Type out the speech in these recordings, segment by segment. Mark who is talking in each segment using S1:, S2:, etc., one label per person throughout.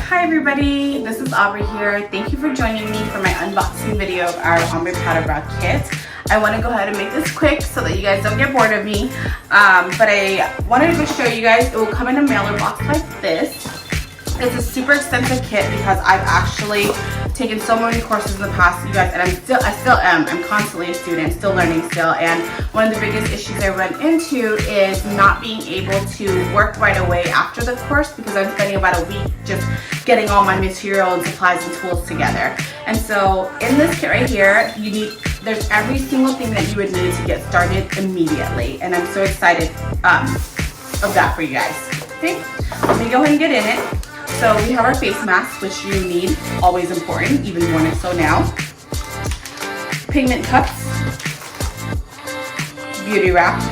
S1: Hi everybody, this is Aubrey here. Thank you for joining me for my unboxing video of our Ombre powder brow kit. I want to go ahead and make this quick so that you guys don't get bored of me. But I wanted to show you guys, it will come in a mailer box like this. It's a super extensive kit because I've actually taken so many courses in the past, you guys, and I still am. I'm constantly a student, still learning still, and one of the biggest issues I run into is not being able to work right away after the course because I'm spending about a week just getting all my material and supplies and tools together. And so in this kit right here, there's every single thing that you would need to get started immediately, and I'm so excited of that for you guys. Okay, let me go ahead and get in it. So we have our face mask, which you need, always important, even more so now. Pigment cups, beauty wrap,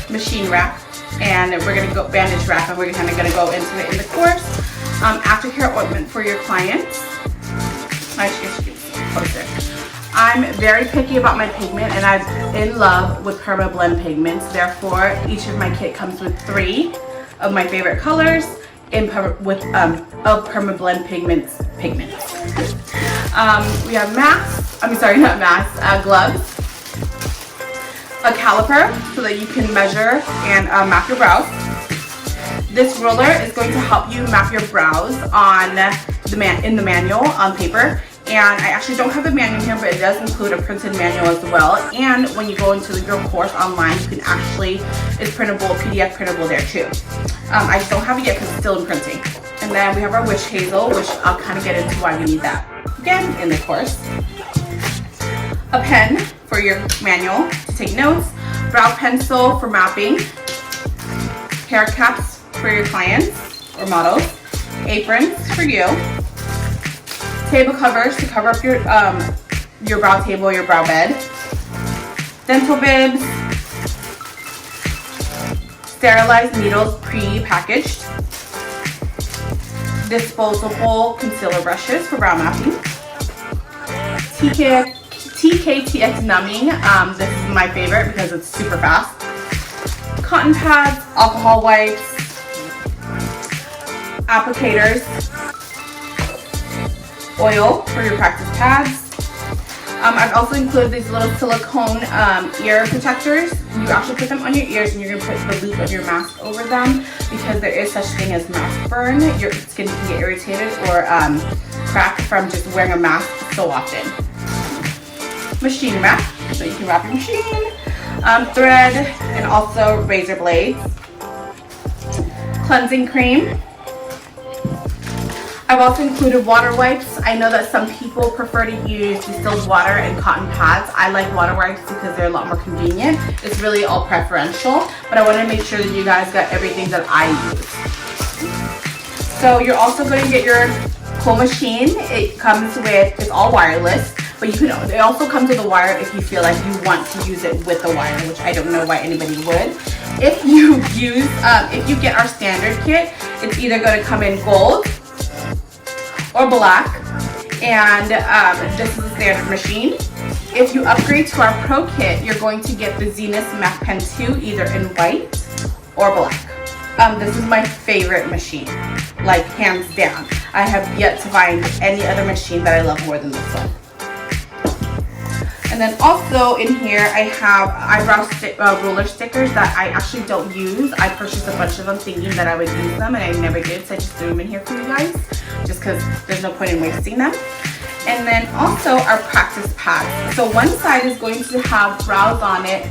S1: machine wrap, and we're gonna go bandage wrap, and we're kind of gonna go into it in the course. Aftercare ointment for your clients. I should get closer. I'm very picky about my pigment, and I'm in love with Perma Blend pigments. Therefore, each of my kit comes with 3 of my favorite colors of Perma Blend pigments. We have gloves, a caliper so that you can measure and map your brows. This ruler is going to help you map your brows in the manual on paper. And I actually don't have the manual here, but it does include a printed manual as well. And when you go into your course online, you can it's printable, PDF printable there too. I just don't have it yet because it's still in printing. And then we have our witch hazel, which I'll kind of get into why we need that again in the course. A pen for your manual to take notes. Brow pencil for mapping. Hair caps for your clients or models. Aprons for you. Table covers to cover up your brow table, your brow bed. Dental bibs. Sterilized needles pre-packaged. Disposable concealer brushes for brow mapping. TKTX numbing. This is my favorite because it's super fast. Cotton pads, alcohol wipes, applicators, oil for your practice pads. I've also included these little silicone ear protectors. You actually put them on your ears, and you're going to put the loop of your mask over them because there is such thing as mask burn. Your skin can get irritated or crack from just wearing a mask so often. Machine wrap, so you can wrap your machine. Thread, and also razor blades. Cleansing cream. I've also included water wipes. I know that some people prefer to use distilled water and cotton pads. I like water wipes because they're a lot more convenient. It's really all preferential, but I want to make sure that you guys got everything that I use. So you're also going to get your cool machine. It comes with, it's all wireless, but it also comes with a wire if you feel like you want to use it with the wire, which I don't know why anybody would. If you get our standard kit, it's either going to come in gold or black, and this is a standard machine. If you upgrade to our Pro Kit, you're going to get the Zenith Mac Pen 2 either in white or black. This is my favorite machine, like hands down. I have yet to find any other machine that I love more than this one. And then also in here I have eyebrow ruler stickers that I actually don't use. I purchased a bunch of them thinking that I would use them, and I never did, so I just threw them in here for you guys just because there's no point in wasting them. And then also our practice pads. So one side is going to have brows on it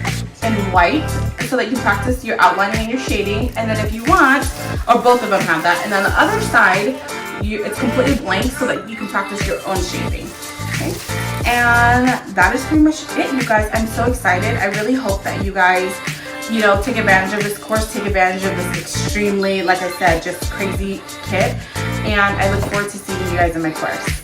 S1: in white so that you can practice your outlining and your shading, and then if you want, or both of them have that, and then the other side it's completely blank so that you can practice your own shaping. Okay. And that is pretty much it, you guys. I'm so excited. I really hope that you guys, take advantage of this course, take advantage of this extremely, like I said, just crazy kit. And I look forward to seeing you guys in my course.